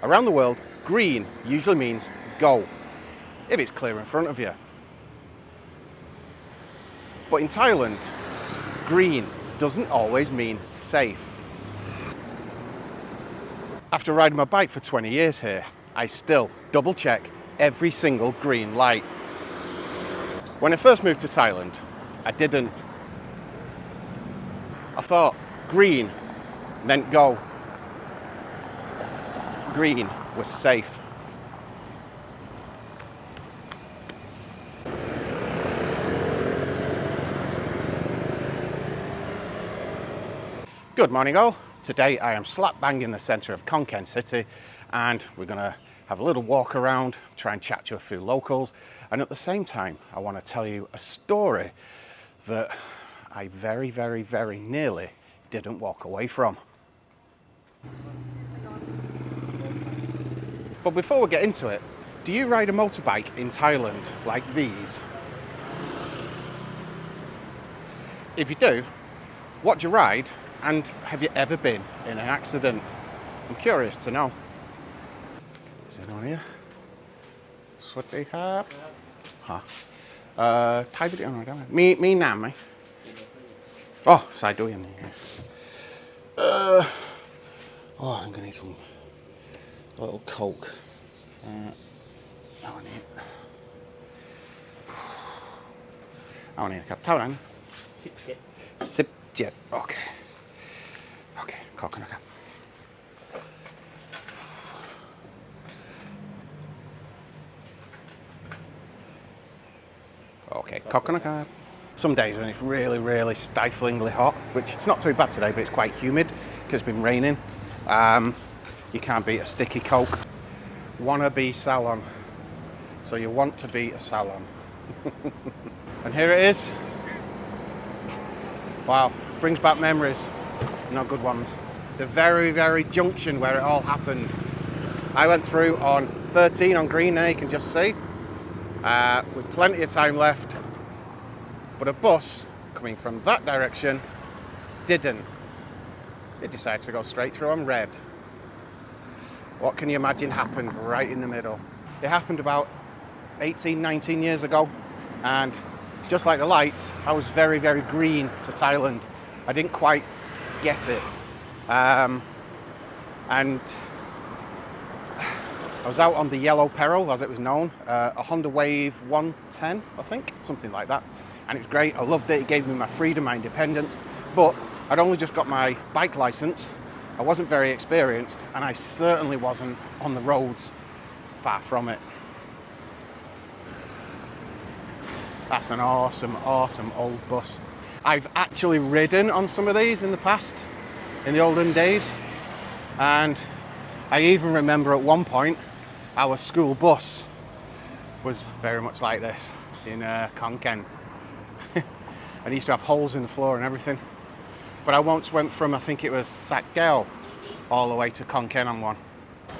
Around the world, green usually means go, if it's clear in front of you. But in Thailand, green doesn't always mean safe. After riding my bike for 20 years here, I still double check every single green light. When I first moved to Thailand, I didn't. I thought green meant go. Green was safe. Good morning all. Today I am slap bang in the centre of Khon Kaen city, and we're going to have a little walk around, try and chat to a few locals, and at the same time I want to tell you a story that I very nearly didn't walk away from. But before we get into it, do you ride a motorbike in Thailand like these? If you do, what do you ride, and have you ever been in an accident? I'm curious to know. Is anyone here? สวัสดีครับฮะถ่ายวิดีโอหน่อยได้ไหมมีน้ำไหมอ๋อใส่ด้วยอันนี้Oh, I'm gonna need some a little Coke. เอาอันนี้ครับเท่านั้น17โอเคขอบคุณนะครับOkay, coconut carb. Some days when it's really stiflingly hot, which it's not too bad today, but it's quite humid because it's been raining. You can't beat a sticky Coke. Wanna be salon. So you want to beat a salon. And here it is. Wow, brings back memories. Not good ones. The very junction where it all happened. I went through on 13 on green there, you can just see. With plenty of time left, but a bus coming from that direction didn't. It decided to go straight through on red. What can you imagine happened right in the middle? It happened about 18-19 years ago, and just like the lights, I was very green to Thailand. I didn't quite get it, and I was out on the yellow peril, as it was known, a Honda Wave 110, I think, something like that. And it was great, I loved it, it gave me my freedom, my independence. But I'd only just got my bike license, I wasn't very experienced, and I certainly wasn't on the roads, far from it. That's an awesome old bus. I've actually ridden on some of these in the past, in the olden days. And I even remember at one point, our school bus was very much like this in Khon Kaen. And it used to have holes in the floor and everything. But I once went from, I think it was Satgao, all the way to Khon Kaen on one.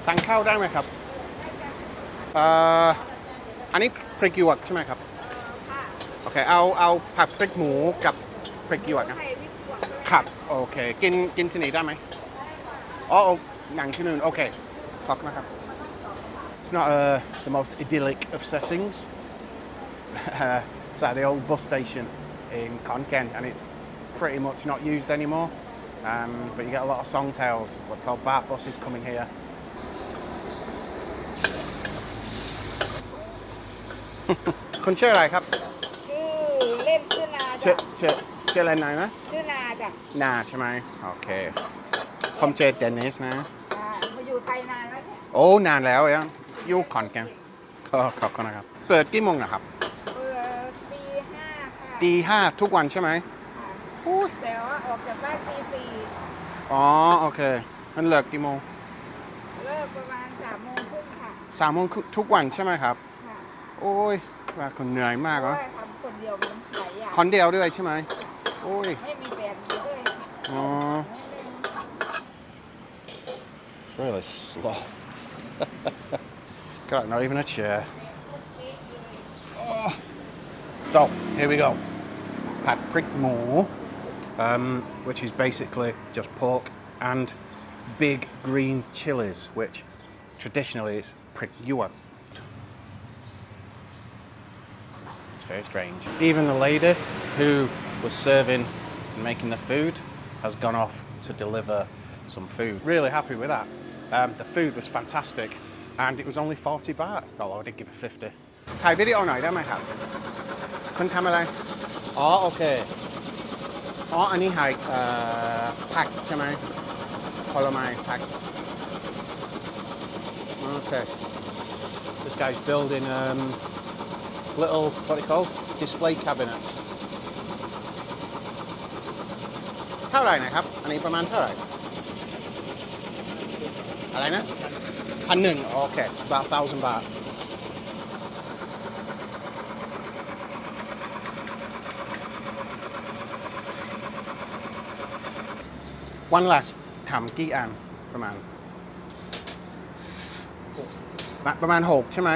สั่งข้าวได้ไหมครับอันนี้พริกหยวกใช่ไหมครับโอเคเอาผัดพริกหมูกับพริกหยวกนะครับโอเคกินที่นี่ได้ไหมอ๋อนั่งที่นู่นโอเคขอบคุณนะครับ It's not the most idyllic of settings. It's at the old bus station in Khon Kaen, and it's pretty much not used anymore. But you get a lot of songtails, what are called BART buses, coming here. คุณชื่ออะไรครับชื่อเล่นชื่อนาชื่ออะไรนะชื่อนาจ้ะนาใช่ไหมโอเคผมชื่อเดนิสนะมาอยู่ไทยนานแล้วเนี่ยโอ้นานแล้วยังอยู่ขอนแก่นขอบคุณนะครับเปิดกี่โมงนะครับเปิดตี 5ค่ะตี 5ทุกวันใช่ไหมแต่ว่าออกจากบ้านตี 4อ๋อโอเคมันเลิกกี่โมงเลิกประมาณ 3 โมงครึ่งค่ะ3 โมงทุกวันใช่ไหมครับค่ะโอ้ยว่าคนเหนื่อยมากเหรอทำคนเดียวมันหลายอย่างคนเดียวด้วยใช่ไหมโอ้ยไม่มีแฟนด้วยอ๋อ It's really slow. Got not even a chair. Oh. So here we go. Pad prik mo, which is basically just pork and big green chilies, which traditionally it's pretty yuan. It's very strange. Even the lady who was serving and making the food has gone off to deliver some food. Really happy with that. The food was fantastic and it was only 40 baht, although I did give it 50. ถ่ายวิดีโอหน่อยได้ไหมครับคุณทำอะไรอ๋อโอเคอ๋ออันนี้ถ่ายผักใช่ไหมผลไม้ผัก Okay. This guy's building little, what are they called? Display cabinets. เท่าไหร่นะครับอันนี้ประมาณเท่าไหร่อะไรนะ1,100 โอเค about 1,000 baht. One last ทำกี่อันประมาณ6ใช่ไหม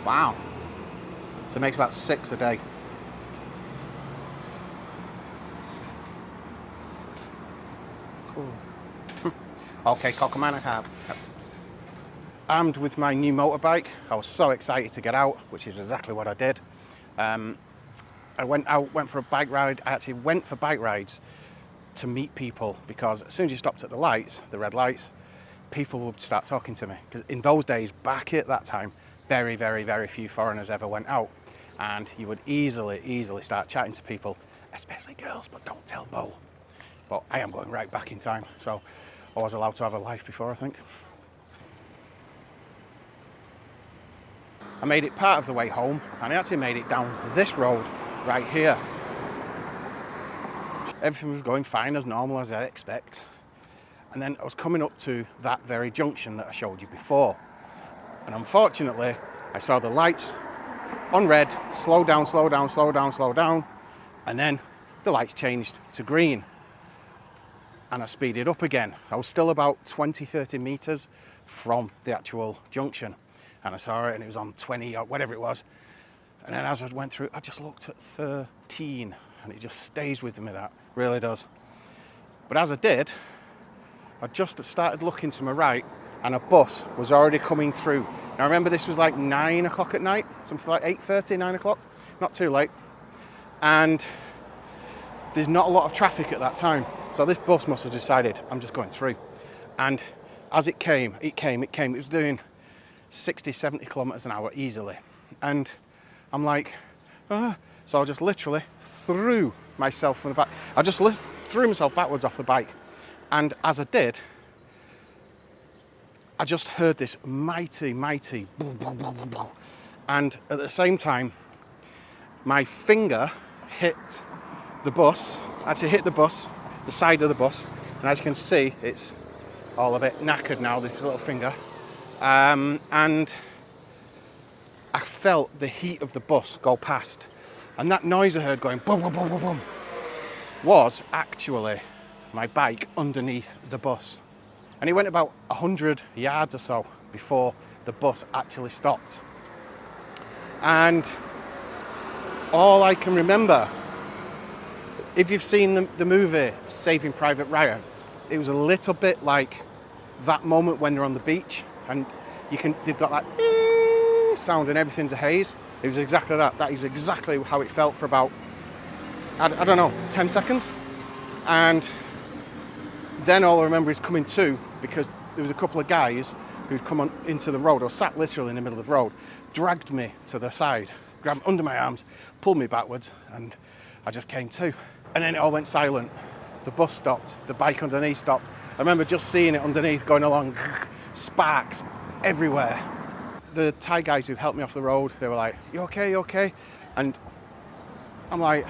Wow. So it makes about 6 a day. Cool. Okay, ขอบคุณมากนะครับ Armed with my new motorbike, I was so excited to get out, which is exactly what I did. I went for a bike ride. I actually went for bike rides to meet people because as soon as you stopped at the lights, the red lights, people would start talking to me. Because in those days, back at that time, very, very, very few foreigners ever went out. And you would easily start chatting to people, especially girls, but don't tell Bo. But I am going right back in time, so I was allowed to have a life before, I think. I made it part of the way home, and I actually made it down this road right here. Everything was going fine as normal as I expect. And then I was coming up to that very junction that I showed you before. And unfortunately, I saw the lights on red, slow down, slow down, slow down, slow down. And then the lights changed to green. And I speeded up again. I was still about 20, 30 meters from the actual junction. And I saw it and it was on 20 or whatever it was. And then as I went through, I just looked at 13 and it just stays with me, that really does. But as I did, I just started looking to my right and a bus was already coming through. Now remember this was like 9 o'clock at night, something like 8:30, 9 o'clock, not too late. And there's not a lot of traffic at that time. So this bus must have decided, I'm just going through. And as it came. It was doing 60, 70 kilometers an hour easily. And I'm like, so I just literally threw myself from the back. I just threw myself backwards off the bike. And as I did, I just heard this mighty boom, boom, boom, boom, boom. And at the same time, my finger hit the bus, actually hit the bus, the side of the bus. And as you can see, it's all a bit knackered now, this little finger. And I felt the heat of the bus go past. And that noise I heard going boom, boom, boom, boom, boom, was actually my bike underneath the bus. And it went about 100 yards or so before the bus actually stopped. And all I can remember, if you've seen the movie Saving Private Ryan, it was a little bit like that moment when they're on the beach and they've got that sound and everything's a haze. It was exactly that. That is exactly how it felt for about, I don't know, 10 seconds. And then all I remember is coming to, because there was a couple of guys who'd come on into the road, or sat literally in the middle of the road, dragged me to the side, grabbed under my arms, pulled me backwards, and I just came to. And then it all went silent. The bus stopped, the bike underneath stopped. I remember just seeing it underneath going along, sparks everywhere. The Thai guys who helped me off the road, they were like, you okay, you okay? And I'm like,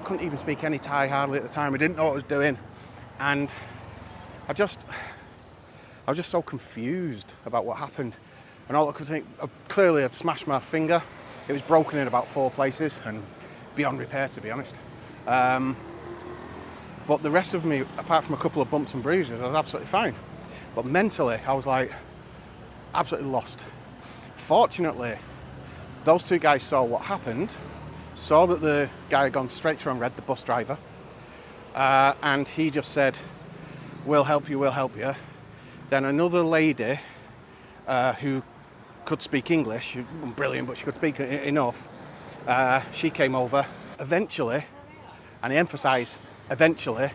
couldn't even speak any Thai hardly at the time. I didn't know what I was doing. And I was just so confused about what happened. And all I could think, clearly I'd smashed my finger. It was broken in about 4 places and beyond repair, to be honest. But the rest of me, apart from a couple of bumps and bruises, I was absolutely fine. But mentally, I was like, absolutely lost. Fortunately, those 2 guys saw what happened, saw that the guy had gone straight through on red, the bus driver, and he just said, we'll help you. Then another lady who could speak English. She wasn't brilliant, but she could speak enough. She came over. Eventually, and I emphasise eventually,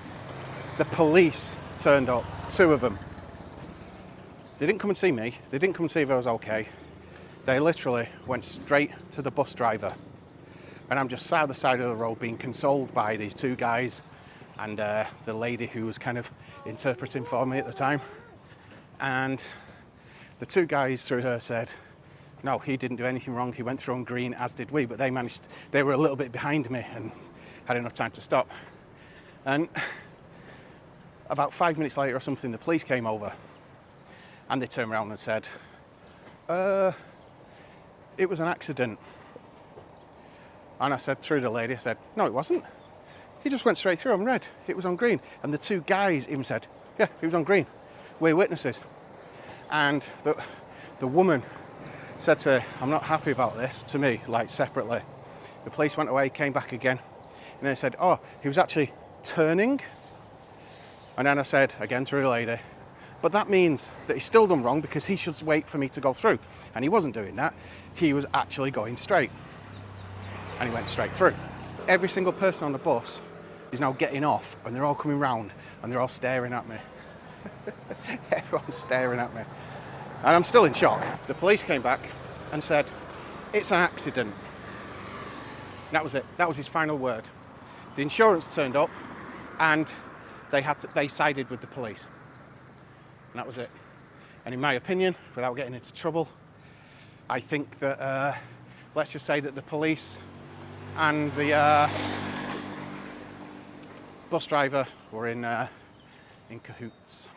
the police turned up, 2 of them. They didn't come and see me. They didn't come and see if I was okay. They literally went straight to the bus driver. And I'm just sat at the side of the road being consoled by these 2 guys and the lady who was kind of interpreting for me at the time. And the 2 guys through her said, no, he didn't do anything wrong. He went through on green, as did we, but they were a little bit behind me and had enough time to stop. And about 5 minutes later or something, the police came over and they turned around and said, it was an accident. And I said through the lady, I said, no, it wasn't. He just went straight through on red. It was on green. And the 2 guys even said, yeah, it was on green. We're witnesses. And the woman said to her, I'm not happy about this, to me, like separately. The police went away, came back again, and they said, oh, he was actually turning. And then I said, again through the lady, but that means that he's still done wrong because he should wait for me to go through. And he wasn't doing that. He was actually going straight. And he went straight through. Every single person on the bus is now getting off and they're all coming round and they're all staring at me. Everyone's staring at me. And I'm still in shock. The police came back and said, it's an accident. And that was it. That was his final word. The insurance turned up and they sided with the police. And that was it. And in my opinion, without getting into trouble, I think that, let's just say that the police and the bus driver were in cahoots.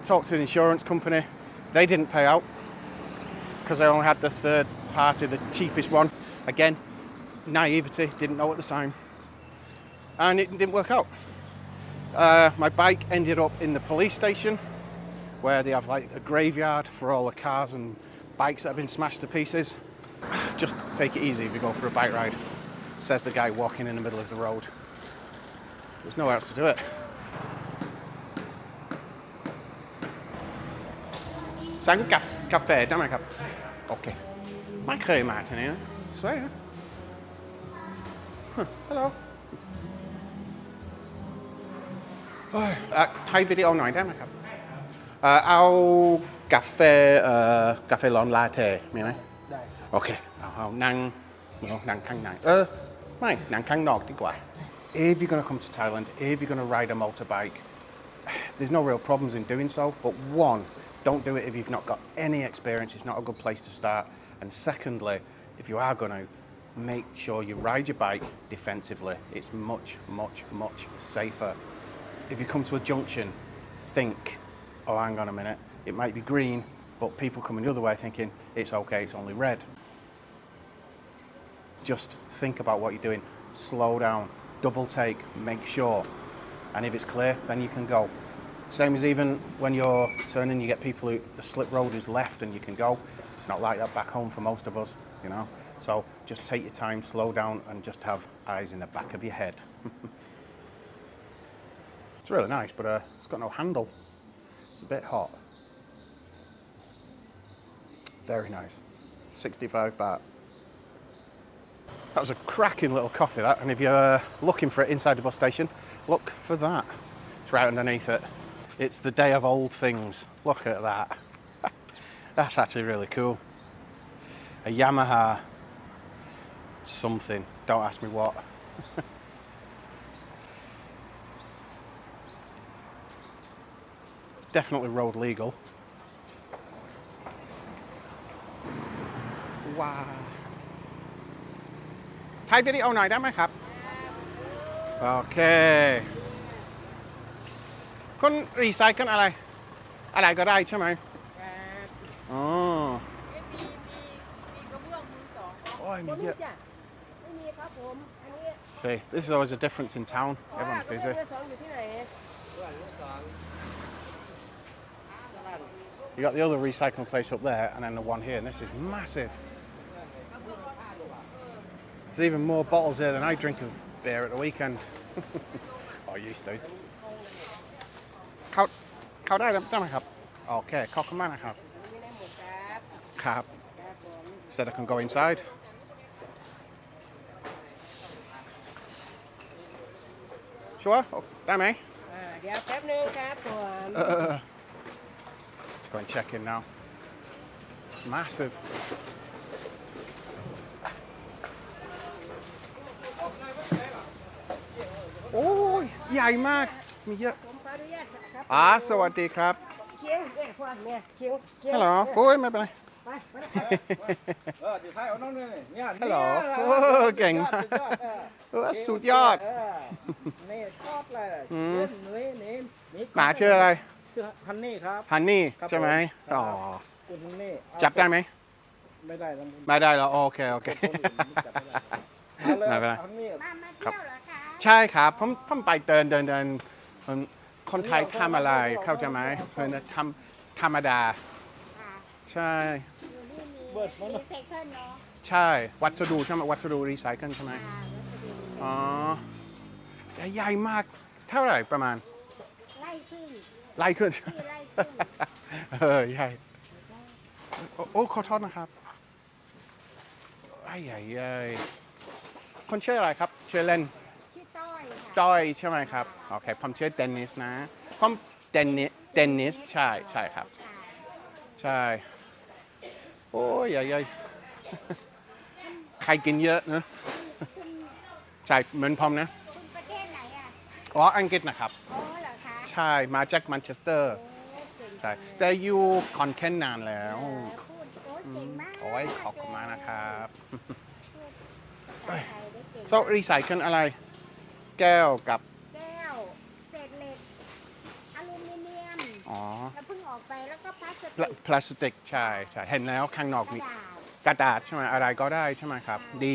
Talked to the insurance company. They didn't pay out because I only had the third party, the cheapest one. Again, naivety, didn't know at the time. And it didn't work out. My bike ended up in the police station where they have like a graveyard for all the cars and bikes that have been smashed to pieces. Just take it easy if you go for a bike ride, says the guy walking in the middle of the road. There's nowhere else to do it.สั่งกาแฟได้ไหมครับโอเคไม่เคยมาที่นี่นะสวยนะ Hello ถ่ายวิดีโอหน่อยได้ไหมครับเอากาแฟร้อนลาเต้มีไหมได้โอเคเอานั่งข้างในไม่นั่งข้างนอกดีกว่า If you're going to come to Thailand, if you're going to ride a motorbike, there's no real problems in doing so, but one, don't do it if you've not got any experience. It's not a good place to start. And secondly, if you are going to, make sure you ride your bike defensively. It's much, much, much safer. If you come to a junction, think, oh, hang on a minute, it might be green, but people coming the other way thinking, it's okay, it's only red. Just think about what you're doing. Slow down, double take, make sure. And if it's clear, then you can go. Same as even when you're turning, you get people who, the slip road is left and you can go. It's not like that back home for most of us, you know. So just take your time, slow down, and just have eyes in the back of your head. It's really nice, but it's got no handle. It's a bit hot. Very nice. 65 baht. That was a cracking little coffee, that. And if you're looking for it inside the bus station, look for that. It's right underneath it. It's the day of old things. Look at that. That's actually really cool. A Yamaha something. Don't ask me what. It's definitely road legal. Wow. ถ่ายวิดีโอหน่อยได้ไหมครับโอเคคุณรีไซเคิลอะไรก็ได้ใช่ไหมอ๋อมีกระเบื้องมือสองโอ้ยมีเยอะไม่มีครับผมอันนี้ See, this is always a difference in town. Everyone's busy. You got the other recycling place up there, and then the one here, and this is massive. There's even more bottles here than I drink of beer at the weekend. Or used to. เข้าได้ไหมครับโอเคขอบคุณมากนะครับไม่ได้หมดครับ ครับ ครับผม so I can go inside sure ได้ไหมเดี๋ยวแป๊บนึงครับผม go and check in now massive โอ้ยใหญ่มากมีเยอะผมขออนุญาตครับ สวัสดีครับ เคียงเนี่ยพ่อแม่เคียง ฮัลโหลโอ้ยไม่เป็นไร ไปไปไป อยู่ท้ายเอาน้องเนี่ย ฮัลโหลโอ้เก่งมากสุดยอด นี่ชอบเลย นี่ หมาชื่ออะไร ชื่อฮันนี่ครับ ฮันนี่ ครับ ใช่ไหม ผม อ๋อ คุณฮันนี่ จับได้ไหม ไม่ได้แล้ว ไม่ได้แล้วโอเคโอเค จับไม่ได้เอาเลย ไม่เป็นไร ฮันนี่ มาเที่ยวเหรอคะ ใช่ครับผมไปเดินคนไทยทำอะไรเข้าใจไหมเพื่อนทำธรรมดา ค่ะ ใช่ อยู่นี่มีรีไซเคิลเนาะ ใช่วัสดุใช่ไหมวัสดุรีไซเคิลใช่ไหม วัสดุ อ๋อใหญ่มากเท่าไหร่ประมาณ ไล่ขึ้น ไล่ขึ้น ที่ไล่ขึ้น ใหญ่โอ้ขอโทษนะครับใหญ่คนชื่ออะไรครับชื่อเล่น ชื่อต้อยค่ะ จอยใช่ไหมครับโอเคผมชื่อเดนนิสนะผมเดนนิสใช่ครับ ค่ะ ใช่โอ้ยใหญ่ใครกินเยอะนะ คุณ ใช่เหมือนผมนะ คุณประเทศไหนอ่ะ อ๋ออังกฤษนะครับ โอ้เหรอคะ ใช่มาจากแมนเชสเตอร์ โอ้เก่ง ใช่ จังเลย แต่อยู่คอนเคนนานแล้ว พูดโอ้เก่งมาก โอ้ยขอบคุณมากนะครับ พูดภาษาไทยได้เก่ง โซรีไซเคิลอะไร แก้วกับ แก้วเศษเหล็กอลูมิเนียม อ๋อ แล้วเพิ่งออกไปแล้วก็พลาสติก พลาสติกใช่เห็นแล้วข้างนอก กระ มี ดาษ กระดาษใช่ไหมอะไรก็ได้ใช่ไหมครับ ดี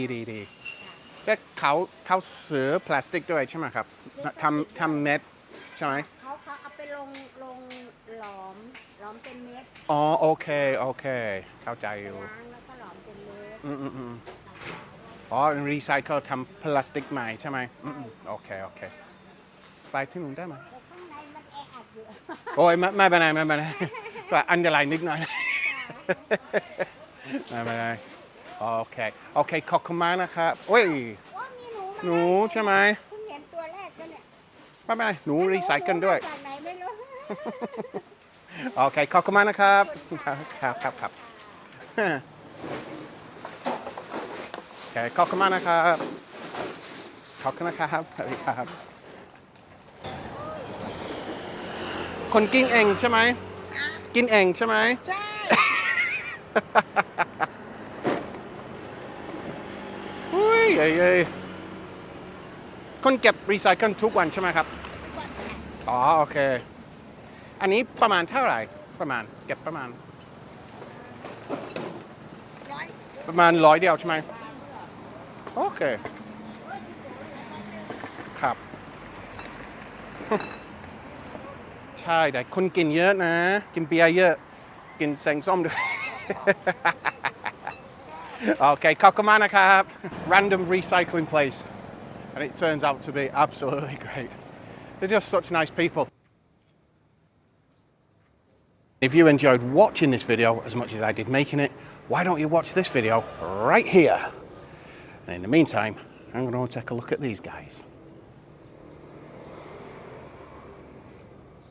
แต่เขาซื้อพลาสติกด้วยใช่ไหมครับทำเม็ดใช่ไหม เขาเอาไปลงหลอมเป็นเม็ด อ๋อโอเคเข้าใจอยู่ ล้างแล้วก็หลอมเป็นเม็ด อ๋อรีไซเคิลทำพลาสติกใหม่ใช่ไหมโอเคไปที่นู่นได้ไหม แต่ข้างในมันแออัดอยู่ โอ้ยไม่เป็นไรก็อันตรายนิดหน่อยไม่เป็นไรโอเคขอบคุณมากนะครับโอ้ย ว่ามีหนู หนูใช่ไหม เพิ่งเห็นตัวแรกก็เนี่ย ไม่เป็นไรหนูรีไซเคิลด้วย จากไหนไม่รู้ โอเคขอบคุณมากนะครับครับโอเคขอบคุณมากนะครับขอบคุณนะครับสวัสดีครับคนกินเองใช่ไหมกินเองใช่ไหม ใช่ อุ้ยคนเก็บรีไซเคิลทุกวันใช่ไหมครับอ๋อโอเคอันนี้ประมาณเท่าไหร่เก็บประมาณ100เดียวใช่ไหมโอเคครับ ใช่แต่คนกินเยอะนะกินเบียร์เยอะกินแซงส้มด้วย โอเคขอบคุณมากนะครับ random recycling place and it turns out to be absolutely great they're just such nice people if you enjoyed watching this video as much as I did making it why don't you watch this video right here and in the meantime I'm going to take a look at these guys